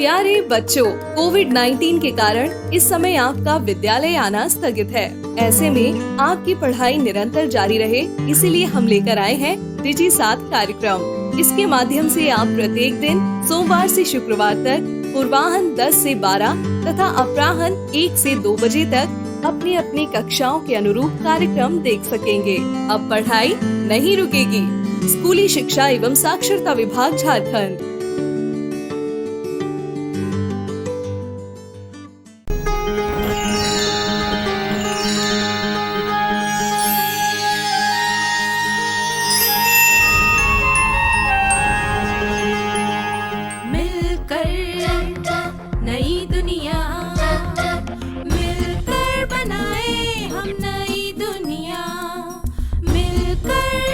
प्यारे बच्चों, कोविड-19 के कारण इस समय आपका विद्यालय आना स्थगित है। ऐसे में आपकी पढ़ाई निरंतर जारी रहे, इसीलिए हम लेकर आए हैं डिजी साथ कार्यक्रम। इसके माध्यम से आप प्रत्येक दिन सोमवार से शुक्रवार तक पूर्वाह्न 10 से 12 तथा अपराह्न 1 से 2 बजे तक अपनी अपनी कक्षाओं के अनुरूप कार्यक्रम देख सकेंगे। अब पढ़ाई नहीं रुकेगी। स्कूली शिक्षा एवं साक्षरता विभाग झारखंड।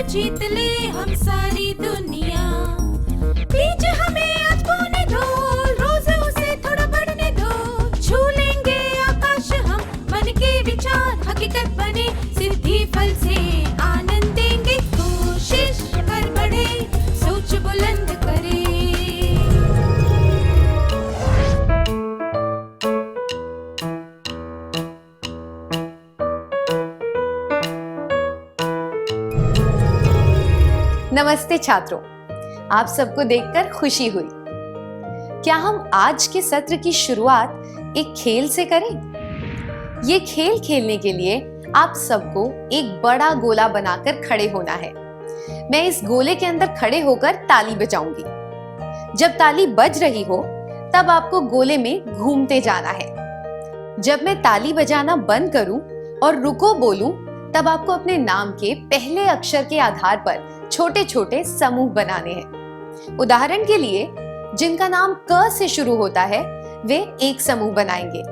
जीत ले हम सारी दुनिया। बीच हमें आज बोने दो, रोज उसे थोड़ा बढ़ने दो। छू लेंगे आकाश हम, मन के विचार हकीकत बने। सिद्धि फल से आनंद देंगे, कोशिश कर बढ़े, सोच बुलंद करे। नमस्ते छात्रों, आप सबको देखकर खुशी हुई। क्या हम आज के सत्र की शुरुआत एक खेल से करें? ये खेल खेलने के लिए आप सबको एक बड़ा गोला बनाकर खड़े होना है। मैं इस गोले के अंदर खड़े होकर ताली बजाऊंगी। जब ताली बज रही हो तब आपको गोले में घूमते जाना है। जब मैं ताली बजाना बंद करूं और रुको बोलूं, तब आपको अपने नाम के पहले अक्षर के आधार पर छोटे छोटे समूह बनाने हैं। उदाहरण के लिए, जिनका नाम क से शुरू होता है वे एक समूह बनाएंगे,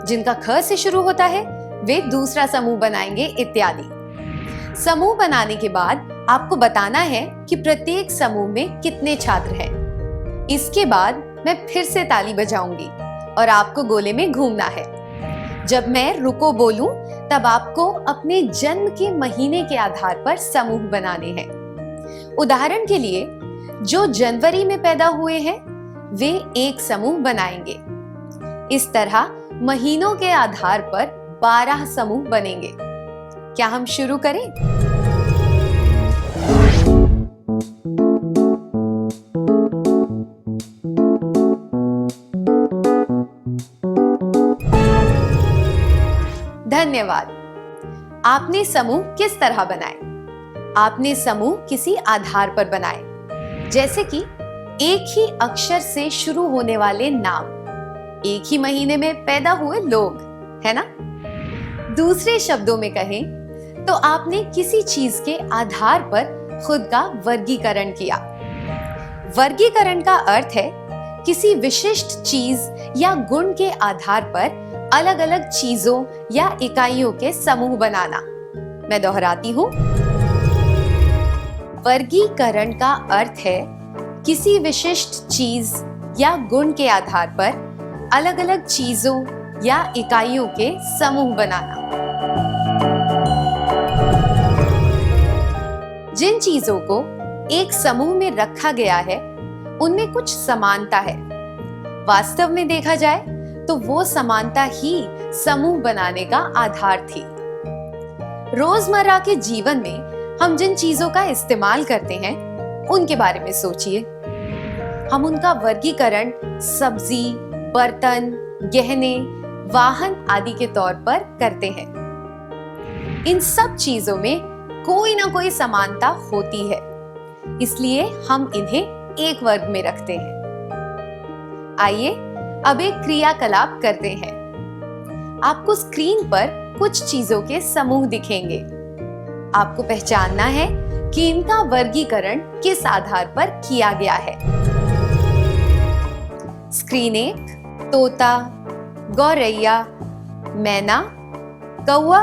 जिनका ख से शुरू होता है वे दूसरा समूह बनाएंगे, इत्यादि। समूह बनाने के बाद आपको बताना है कि प्रत्येक समूह में कितने छात्र हैं। इसके बाद मैं फिर से ताली बजाऊंगी और आपको गोले में घूमना है। जब मैं रुको बोलूं, तब आपको अपने जन्म के महीने के आधार पर समूह बनाने हैं। उदाहरण के लिए, जो जनवरी में पैदा हुए हैं वे एक समूह बनाएंगे। इस तरह महीनों के आधार पर 12 समूह बनेंगे। क्या हम शुरू करें? धन्यवाद। आपने समूह किस तरह बनाए? आपने समूह किसी आधार पर बनाए, जैसे कि एक ही अक्षर से शुरू होने वाले नाम, एक ही महीने में पैदा हुए लोग, है ना? दूसरे शब्दों में कहें तो आपने किसी चीज के आधार पर खुद का वर्गीकरण किया। वर्गीकरण का अर्थ है किसी विशिष्ट चीज या गुण के आधार पर अलग अलग चीजों या इकाइयों के समूह बनाना। मैं दोहराती हूं, वर्गीकरण का अर्थ है किसी विशिष्ट चीज या गुण के आधार पर अलग अलग चीजों या इकाइयों के समूह बनाना। जिन चीजों को एक समूह में रखा गया है उनमें कुछ समानता है। वास्तव में देखा जाए तो वो समानता ही समूह बनाने का आधार थी। रोजमर्रा के जीवन में हम जिन चीजों का इस्तेमाल करते हैं उनके बारे में सोचिए। हम उनका वर्गीकरण सब्जी, बर्तन, गहने, वाहन आदि के तौर पर करते हैं। इन सब चीजों में कोई ना कोई समानता होती है, इसलिए हम इन्हें एक वर्ग में रखते हैं। आइए अब एक क्रियाकलाप करते हैं। आपको स्क्रीन पर कुछ चीजों के समूह दिखेंगे। आपको पहचानना है कि इनका वर्गीकरण किस आधार पर किया गया है। स्क्रीन 1 तोता, गौरैया, मैना, कौवा,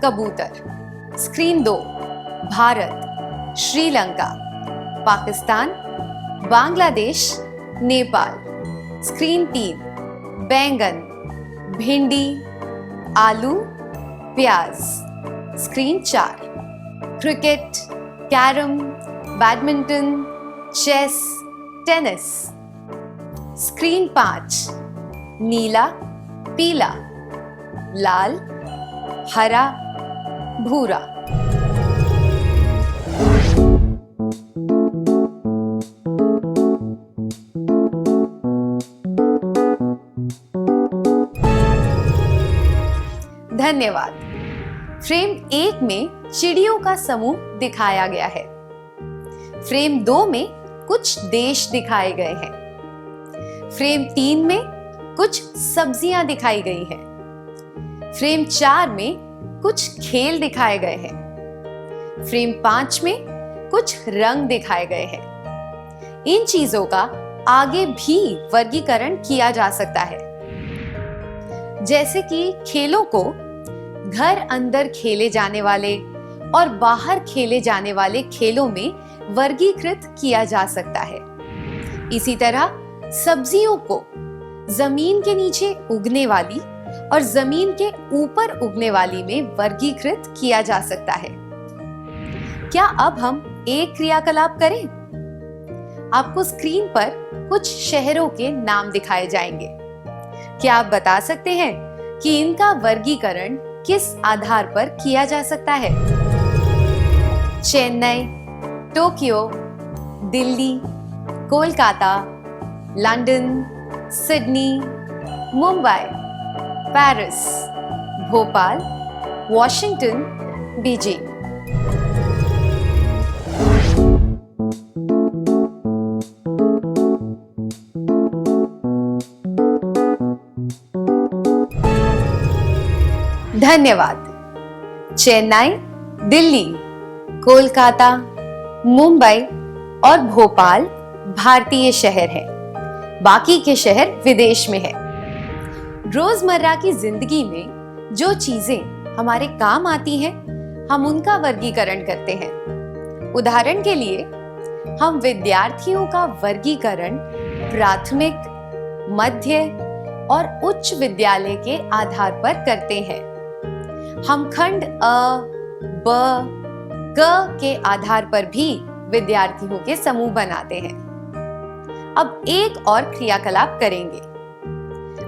कबूतर। स्क्रीन 2 भारत, श्रीलंका, पाकिस्तान, बांग्लादेश, नेपाल। स्क्रीन 3 बैंगन, भिंडी, आलू, प्याज। Screen 4 cricket, carrom, badminton, chess, tennis. Screen 5 नीला, पीला, लाल, हरा, भूरा। धन्यवाद। फ्रेम 1 में चिड़ियों का समूह दिखाया गया है। फ्रेम 2 में कुछ देश दिखाए गए हैं। फ्रेम 3 में कुछ सब्जियां दिखाई गई हैं। फ्रेम 4 में कुछ खेल दिखाए गए हैं। फ्रेम 5 में कुछ रंग दिखाए गए हैं। इन चीजों का आगे भी वर्गीकरण किया जा सकता है, जैसे कि खेलों को घर अंदर खेले जाने वाले और बाहर खेले जाने वाले खेलों में वर्गीकृत किया जा सकता है। इसी तरह सब्जियों को जमीन के नीचे उगने वाली और जमीन के ऊपर उगने वाली में वर्गीकृत किया जा सकता है। क्या अब हम एक क्रियाकलाप करें? आपको स्क्रीन पर कुछ शहरों के नाम दिखाए जाएंगे। क्या आप बता सकते हैं कि इनका वर्गीकरण किस आधार पर किया जा सकता है? Chennai, Tokyo, Delhi, Kolkata, London, Sydney, Mumbai, Paris, Bhopal, Washington, Beijing. धन्यवाद। चेन्नई, दिल्ली, कोलकाता, मुंबई और भोपाल भारतीय शहर हैं। बाकी के शहर विदेश में हैं। रोजमर्रा की जिंदगी में जो चीजें हमारे काम आती हैं, हम उनका वर्गीकरण करते हैं। उदाहरण के लिए, हम विद्यार्थियों का वर्गीकरण प्राथमिक, मध्य और उच्च विद्यालय के आधार पर करते हैं। हम खंड अ, ब, क के आधार पर भी विद्यार्थियों के समूह बनाते हैं। अब एक और क्रियाकलाप करेंगे।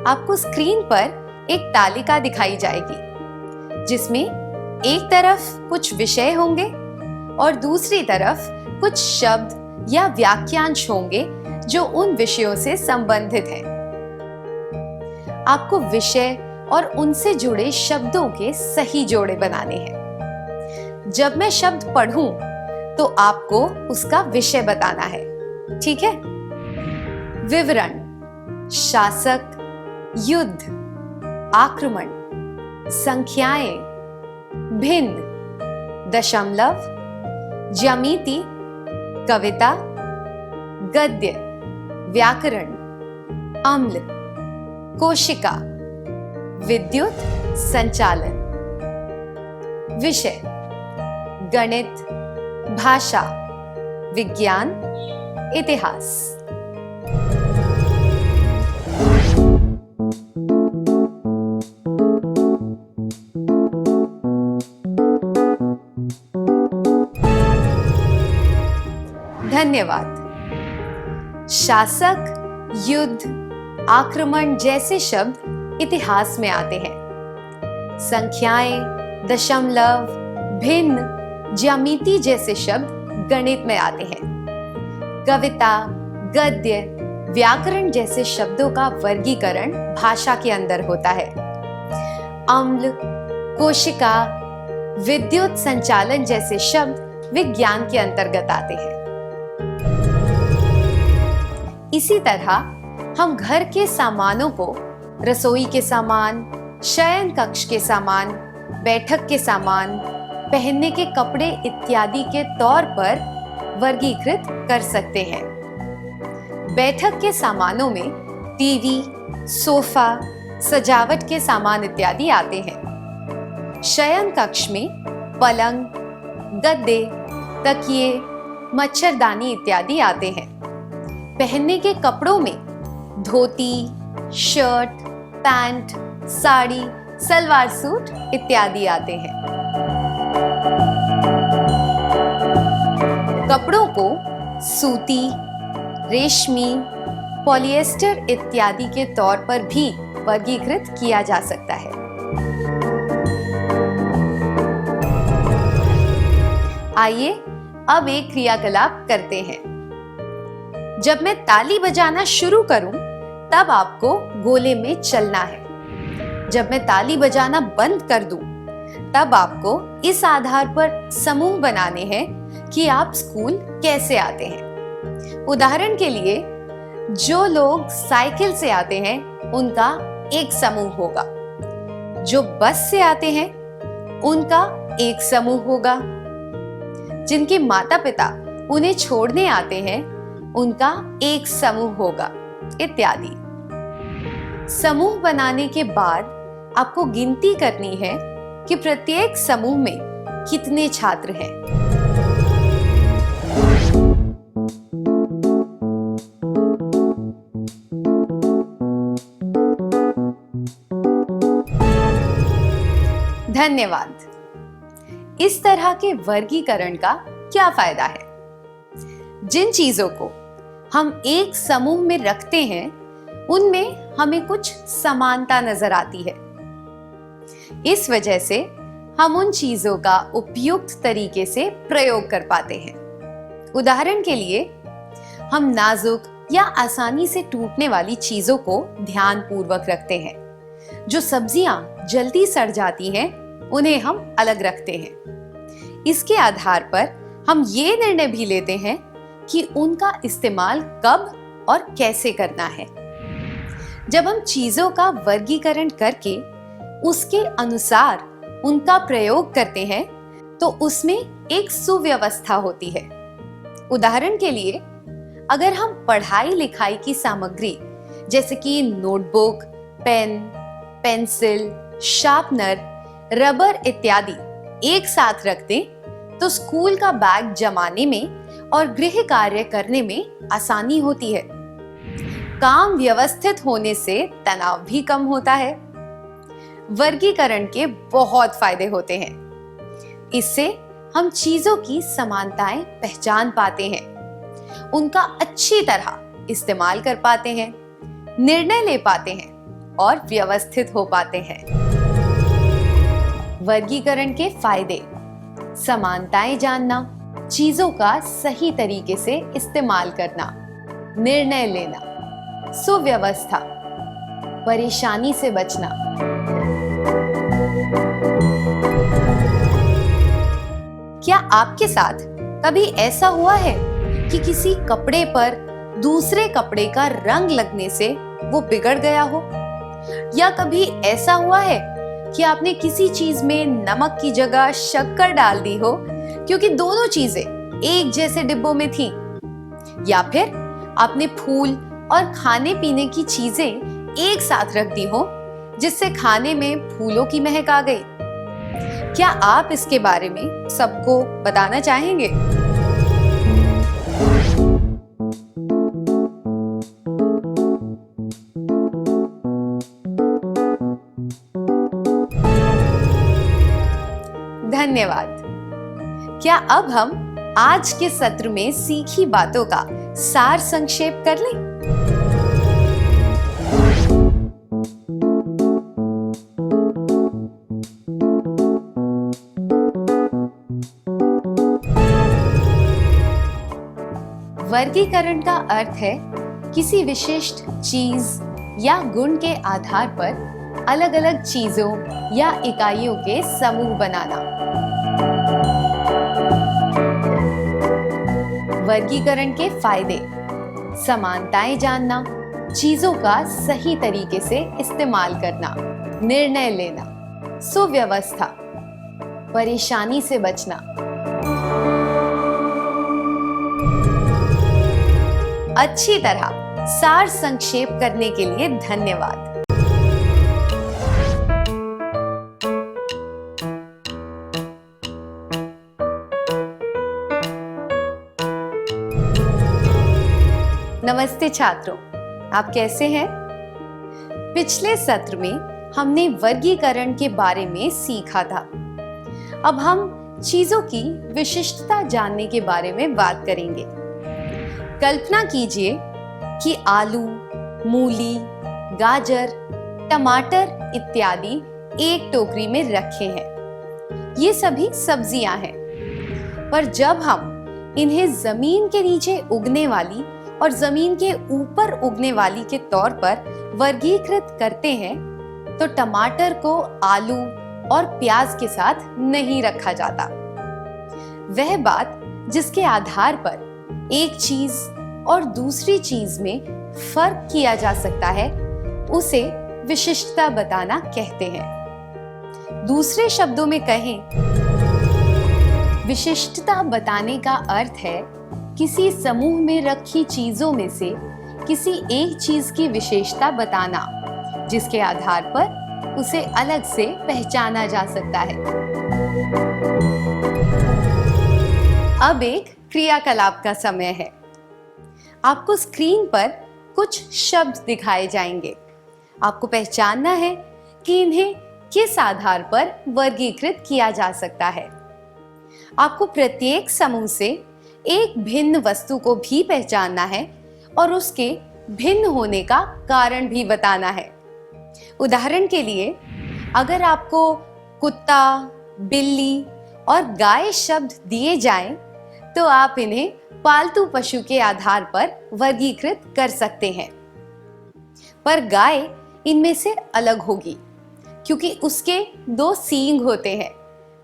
आपको स्क्रीन पर एक तालिका दिखाई जाएगी, जिसमें एक तरफ कुछ विषय होंगे और दूसरी तरफ कुछ शब्द या वाक्यांश होंगे जो उन विषयों से संबंधित हैं। आपको विषय और उनसे जुड़े शब्दों के सही जोड़े बनाने हैं। जब मैं शब्द पढ़ूं तो आपको उसका विषय बताना है, ठीक है? विवरण, शासक, युद्ध, आक्रमण, संख्याएं, भिन्न, दशमलव, ज्यामिति, कविता, गद्य, व्याकरण, अम्ल, कोशिका, विद्युत संचालन। विषय, गणित, भाषा, विज्ञान, इतिहास। धन्यवाद। शासक, युद्ध, आक्रमण जैसे शब्द इतिहास में आते हैं। संख्याएं, दशमलव, भिन्न, ज्यामिति जैसे शब्द गणित में आते हैं। कविता, गद्य, व्याकरण जैसे शब्दों का वर्गीकरण भाषा के अंदर होता है। अम्ल, कोशिका, विद्युत संचालन जैसे शब्द विज्ञान के अंतर्गत आते हैं। इसी तरह हम घर के सामानों को रसोई के सामान, शयन कक्ष के सामान, बैठक के सामान, पहनने के कपड़े इत्यादि के तौर पर वर्गीकृत कर सकते हैं। बैठक के सामानों में टीवी, सोफा, सजावट के सामान इत्यादि आते हैं। शयन कक्ष में पलंग, गद्दे, तकिए, मच्छरदानी इत्यादि आते हैं। पहनने के कपड़ों में dhoti, shirt, pant, sari, salwar suit इत्यादि आते हैं। कपड़ों को सूती, रेशमी, पॉलिएस्टर इत्यादि के तौर पर भी वर्गीकृत किया जा सकता है। आइए अब एक क्रियाकलाप करते हैं। जब मैं ताली बजाना शुरू करूं, तब आपको गोले में चलना है। जब मैं ताली बजाना बंद कर दूं, तब आपको इस आधार पर समूह बनाने हैं कि आप स्कूल कैसे आते हैं। उदाहरण के लिए, जो लोग साइकिल से आते हैं उनका एक समूह होगा, जो बस से आते हैं उनका एक समूह होगा, जिनके माता पिता उन्हें छोड़ने आते हैं उनका एक समूह होगा, इत्यादि। समूह बनाने के बाद आपको गिनती करनी है कि प्रत्येक समूह में कितने छात्र हैं। धन्यवाद। इस तरह के वर्गीकरण का क्या फायदा है? जिन चीजों को हम एक समूह में रखते हैं, उनमें हमें कुछ समानता नजर आती है। इस वजह से हम उन चीजों का उपयुक्त तरीके से प्रयोग कर पाते हैं। उदाहरण के लिए, हम नाजुक या आसानी से टूटने वाली चीजों को ध्यानपूर्वक रखते हैं। जो सब्जियां जल्दी सड़ जाती हैं, उन्हें हम अलग रखते हैं। इसके आधार पर हम ये निर्णय भी लेते हैं कि उनका इस्तेमाल कब और कैसे करना है। जब हम चीजों का वर्गीकरण करके उसके अनुसार उनका प्रयोग करते हैं, तो उसमें एक सुव्यवस्था होती है। उदाहरण के लिए, अगर हम पढ़ाई लिखाई की सामग्री जैसे कि notebook, pen, pencil, sharpener, rubber इत्यादि एक साथ रख दें, तो स्कूल का बैग जमाने में और गृह कार्य करने में आसानी होती है। काम व्यवस्थित होने से तनाव भी कम होता है। वर्गीकरण के बहुत फायदे होते हैं। इससे हम चीजों की समानताएं पहचान पाते हैं, उनका अच्छी तरह इस्तेमाल कर पाते हैं, निर्णय ले पाते हैं और व्यवस्थित हो पाते हैं। वर्गीकरण के फायदे: समानताएं जानना, चीजों का सही तरीके से इस्तेमाल करना, निर्णय लेना, सुव्यवस्था, परेशानी से बचना। क्या आपके साथ कभी ऐसा हुआ है कि किसी कपड़े पर दूसरे कपड़े का रंग लगने से वो बिगड़ गया हो? या कभी ऐसा हुआ है कि आपने किसी चीज में नमक की जगह शक्कर डाल दी हो क्योंकि दोनों चीजें एक जैसे डिब्बों में थीं? या फिर आपने फूल और खाने पीने की चीजें एक साथ रख दी हो जिससे खाने में फूलों की महक आ गई? क्या आप इसके बारे में सबको बताना चाहेंगे? धन्यवाद। क्या अब हम आज के सत्र में सीखी बातों का सार संक्षेप कर लें? वर्गीकरण का अर्थ है किसी विशिष्ट चीज या गुण के आधार पर अलग अलग चीजों या इकाइयों के समूह बनाना। वर्गीकरण के फायदे: समानताएं जानना, चीजों का सही तरीके से इस्तेमाल करना, निर्णय लेना, सुव्यवस्था, परेशानी से बचना। अच्छी तरह सार संक्षेप करने के लिए धन्यवाद। नमस्ते छात्रों, आप कैसे हैं? पिछले सत्र में हमने वर्गीकरण के बारे में सीखा था। अब हम चीजों की विशिष्टता जानने के बारे में बात करेंगे। कल्पना कीजिए कि आलू, मूली, गाजर, टमाटर इत्यादि एक टोकरी में रखे हैं। ये सभी सब्जियां हैं, पर जब हम इन्हें जमीन के नीचे उगने वाली और जमीन के ऊपर उगने वाली के तौर पर वर्गीकृत करते हैं, तो टमाटर को आलू और प्याज के साथ नहीं रखा जाता। वह बात जिसके आधार पर एक चीज और दूसरी चीज में फर्क किया जा सकता है, उसे विशिष्टता बताना कहते हैं। दूसरे शब्दों में कहें, विशिष्टता बताने का अर्थ है किसी समूह में रखी चीजों में से किसी एक चीज की विशेषता बताना, जिसके आधार पर उसे अलग से पहचाना जा सकता है। अब एक क्रियाकलाप का समय है। आपको स्क्रीन पर कुछ शब्द दिखाए जाएंगे। आपको पहचानना है कि इन्हें किस आधार पर वर्गीकृत किया जा सकता है। आपको प्रत्येक समूह से एक भिन्न वस्तु को भी पहचानना है और उसके भिन्न होने का कारण भी बताना है। उदाहरण के लिए, अगर आपको कुत्ता, बिल्ली और गाय शब्द दिए जाएं, तो आप इन्हें पालतू पशु के आधार पर वर्गीकृत कर सकते हैं। पर गाय इनमें से अलग होगी, क्योंकि उसके 2 सींग होते हैं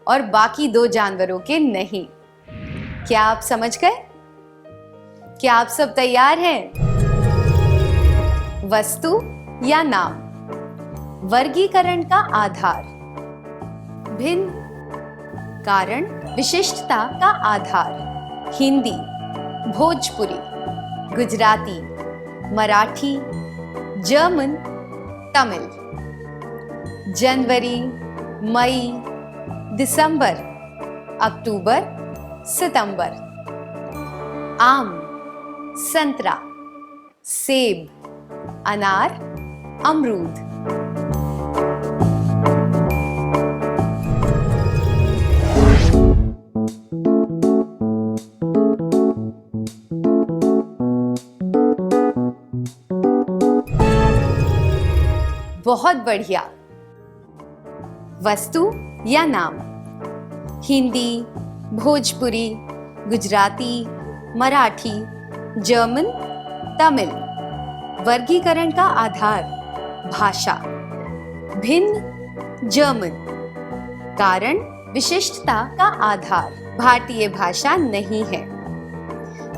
और बाकी 2 जानवरों के नहीं। क्या आप समझ गए? क्या आप सब तैयार हैं? वस्तु या नाम, वर्गीकरण का आधार, भिन्न, कारण, विशिष्टता का आधार, हिंदी, भोजपुरी, गुजराती, मराठी, जर्मन, तमिल, जनवरी, मई, दिसंबर, अक्टूबर, सितंबर, आम, संतरा, सेब, अनार, अमरूद। बहुत बढ़िया। वस्तु या नाम, हिंदी, भोजपुरी, गुजराती, मराठी, जर्मन, तमिल। वर्गीकरण का आधार, भाषा, भिन्न, जर्मन। कारण, विशिष्टता का आधार, भारतीय भाषा नहीं है।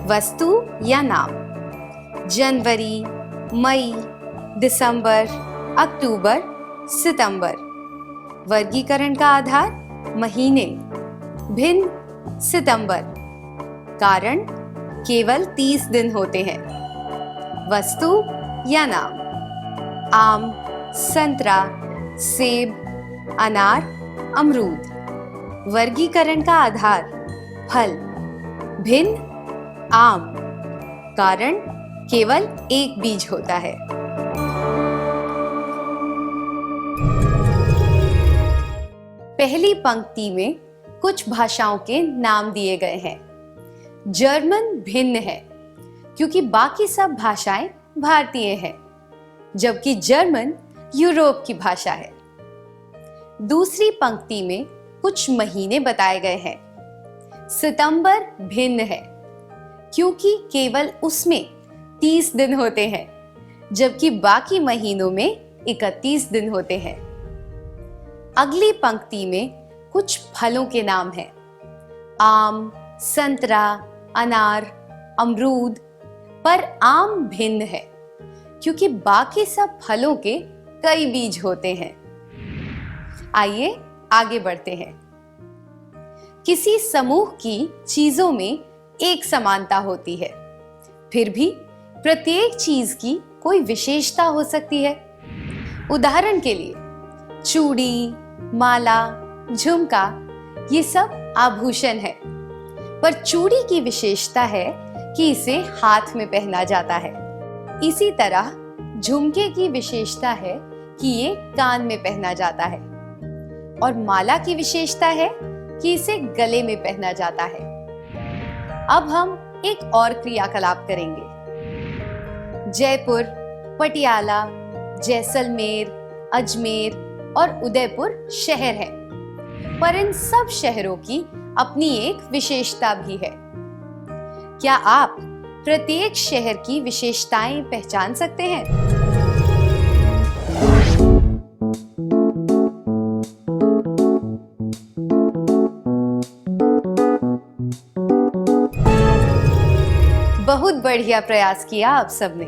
वस्तु या नाम, जनवरी, मई, दिसंबर, अक्टूबर, सितंबर। वर्गीकरण का आधार, महीने, भिन्न, सितंबर। कारण, केवल 30 दिन होते हैं। वस्तु या नाम, आम, संतरा, सेब, अनार, अमरूद। वर्गीकरण का आधार, फल, भिन्न, आम। कारण, केवल एक बीज होता है। पहली पंक्ति में कुछ भाषाओं के नाम दिए गए हैं। जर्मन भिन्न है, क्योंकि बाकी सब भाषाएं भारतीय हैं, जबकि जर्मन यूरोप की भाषा है। दूसरी पंक्ति में कुछ महीने बताए गए हैं। सितंबर भिन्न है, क्योंकि केवल उसमें 30 दिन होते हैं, जबकि बाकी महीनों में 31 दिन होते हैं। अगली पंक्ति में कुछ फलों के नाम हैं। आम, संतरा, अनार, अमरूद। पर आम भिन्न है, क्योंकि बाकी सब फलों के कई बीज होते हैं। आइए आगे बढ़ते हैं। किसी समूह की चीजों में एक समानता होती है, फिर भी प्रत्येक चीज की कोई विशेषता हो सकती है। उदाहरण के लिए, चूड़ी, माला, झुमका, ये सब आभूषण है, पर चूड़ी की विशेषता है कि इसे हाथ में पहना जाता है। इसी तरह झुमके की विशेषता है कि ये कान में पहना जाता है, और माला की विशेषता है कि इसे गले में पहना जाता है। अब हम एक और क्रियाकलाप करेंगे। जयपुर, पटियाला, जैसलमेर, अजमेर और उदयपुर शहर हैं, पर इन सब शहरों की अपनी एक विशेषता भी है। क्या आप प्रत्येक शहर की विशेषताएं पहचान सकते हैं? बहुत बढ़िया प्रयास किया आप सबने।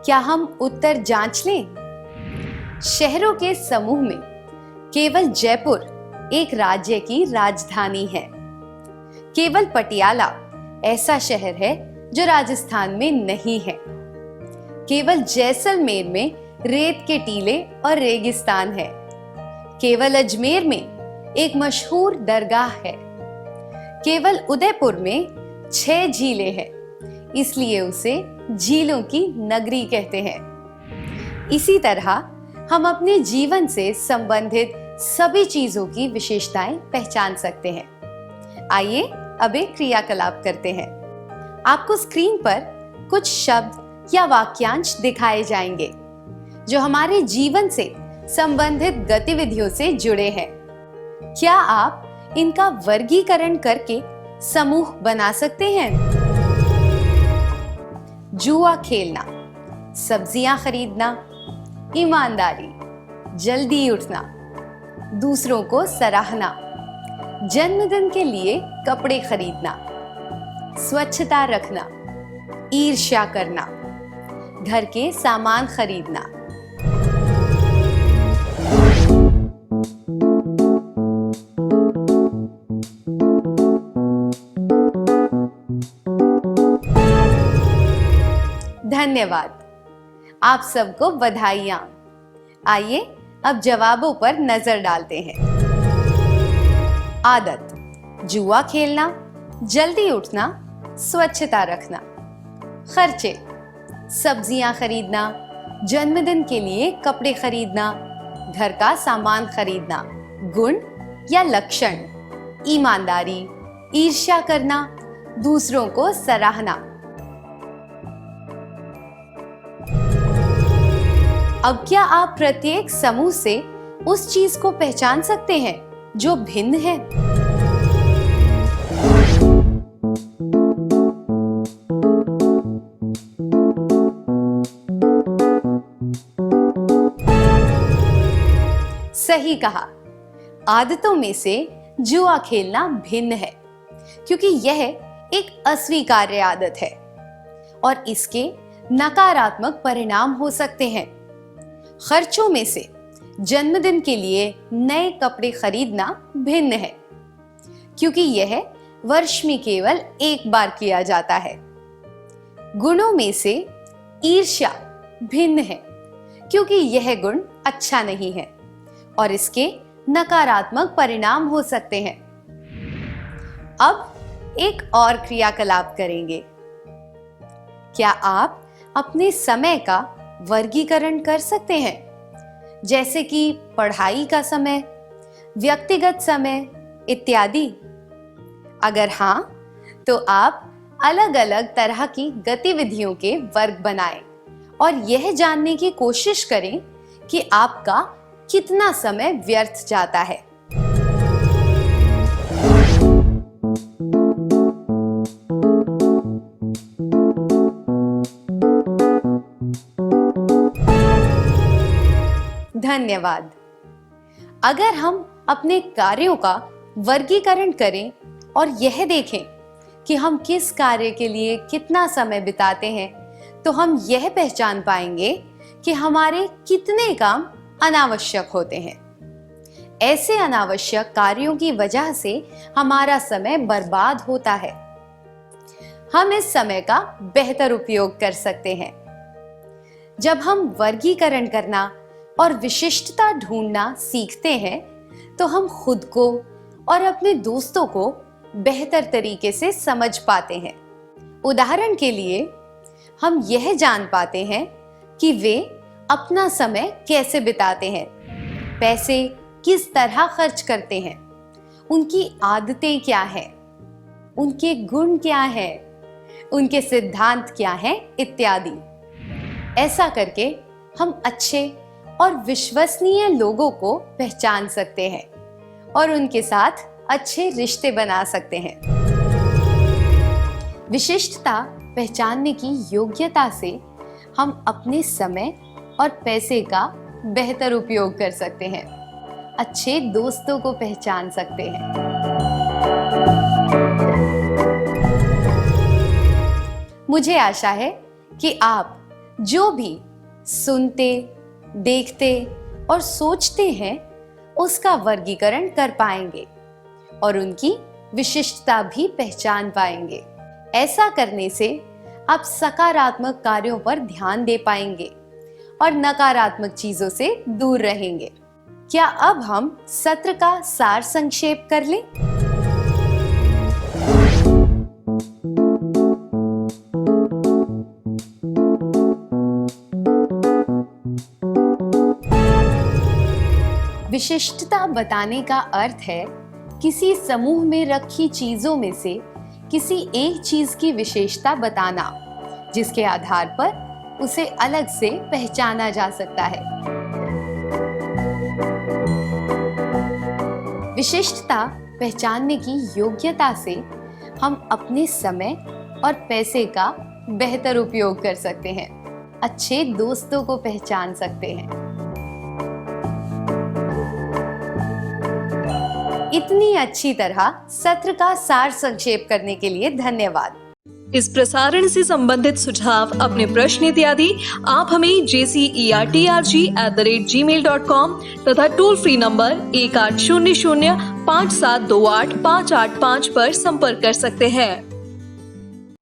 क्या हम उत्तर जांच लें? शहरों के समूह में केवल जयपुर एक राज्य की राजधानी है। केवल पटियाला ऐसा शहर है जो राजस्थान में नहीं है। केवल जैसलमेर में रेत के टीले और रेगिस्तान है। केवल अजमेर में एक मशहूर दरगाह है। केवल उदयपुर में 6 झीलें हैं, इसलिए उसे झीलों की नगरी कहते हैं। इसी तरह हम अपने जीवन से संबंधित सभी चीजों की विशेषताएं पहचान सकते हैं। आइए अब एक क्रियाकलाप करते हैं। आपको स्क्रीन पर कुछ शब्द या वाक्यांश दिखाए जाएंगे जो हमारे जीवन से संबंधित गतिविधियों से जुड़े हैं। क्या आप इनका वर्गीकरण करके समूह बना सकते हैं? जुआ खेलना, सब्जियां खरीदना, ईमानदारी, जल्दी उठना, दूसरों को सराहना, जन्मदिन के लिए कपड़े खरीदना, स्वच्छता रखना, ईर्ष्या करना, घर के सामान खरीदना। धन्यवाद। आप सबको बधाइयां। आइए अब जवाबों पर नजर डालते हैं। आदत: जुआ खेलना, जल्दी उठना, स्वच्छता रखना। खर्चे: सब्जियां खरीदना, जन्मदिन के लिए कपड़े खरीदना, घर का सामान खरीदना। गुण या लक्षण: ईमानदारी, ईर्ष्या करना, दूसरों को सराहना। अब क्या आप प्रत्येक समूह से उस चीज को पहचान सकते हैं जो भिन्न है? सही कहा। आदतों में से जुआ खेलना भिन्न है, क्योंकि यह एक अस्वीकार्य आदत है और इसके नकारात्मक परिणाम हो सकते हैं। खर्चों में से जन्मदिन के लिए नए कपड़े खरीदना भिन्न है, क्योंकि यह वर्ष में केवल एक बार किया जाता है। गुणों में से ईर्ष्या भिन्न है, क्योंकि यह गुण अच्छा नहीं है और इसके नकारात्मक परिणाम हो सकते हैं। अब एक और क्रियाकलाप करेंगे। क्या आप अपने समय का वर्गीकरण कर सकते हैं, जैसे कि पढ़ाई का समय, व्यक्तिगत समय इत्यादि? अगर हाँ, तो आप अलग अलग तरह की गतिविधियों के वर्ग बनाएं और यह जानने की कोशिश करें कि आपका कितना समय व्यर्थ जाता है। धन्यवाद। अगर हम अपने कार्यों का वर्गीकरण करें और यह देखें कि हम किस कार्य के लिए कितना समय बिताते हैं, तो हम यह पहचान पाएंगे कि हमारे कितने काम अनावश्यक होते हैं। ऐसे अनावश्यक कार्यों की वजह से हमारा समय बर्बाद होता है। हम इस समय का बेहतर उपयोग कर सकते हैं। जब हम वर्गीकरण करना और विशिष्टता ढूंढना सीखते हैं, तो हम खुद को और अपने दोस्तों को बेहतर तरीके से समझ पाते हैं। उदाहरण के लिए, हम यह जान पाते हैं कि वे अपना समय कैसे बिताते हैं, पैसे किस तरह खर्च करते हैं, उनकी आदतें क्या हैं, उनके गुण क्या हैं, उनके सिद्धांत क्या हैं इत्यादि। ऐसा करके हम अच्छे और विश्वसनीय लोगों को पहचान सकते हैं और उनके साथ अच्छे रिश्ते बना सकते हैं। विशिष्टता पहचानने की योग्यता से हम अपने समय और पैसे का बेहतर उपयोग कर सकते हैं, अच्छे दोस्तों को पहचान सकते हैं। मुझे आशा है कि आप जो भी सुनते, देखते और सोचते हैं उसका वर्गीकरण कर पाएंगे और उनकी विशिष्टता भी पहचान पाएंगे। ऐसा करने से आप सकारात्मक कार्यों पर ध्यान दे पाएंगे और नकारात्मक चीजों से दूर रहेंगे। क्या अब हम सत्र का सार संक्षेप कर लें? विशिष्टता बताने का अर्थ है किसी समूह में रखी चीजों में से किसी एक चीज की विशेषता बताना, जिसके आधार पर उसे अलग से पहचाना जा सकता है। विशिष्टता पहचानने की योग्यता से हम अपने समय और पैसे का बेहतर उपयोग कर सकते हैं, अच्छे दोस्तों को पहचान सकते हैं। इतनी अच्छी तरह सत्र का सार संक्षेप करने के लिए धन्यवाद। इस प्रसारण से संबंधित सुझाव, अपने प्रश्न इत्यादि आप हमें jcertrg@gmail.com तथा टोल फ्री नंबर 1800 5728 585 पर संपर्क कर सकते हैं।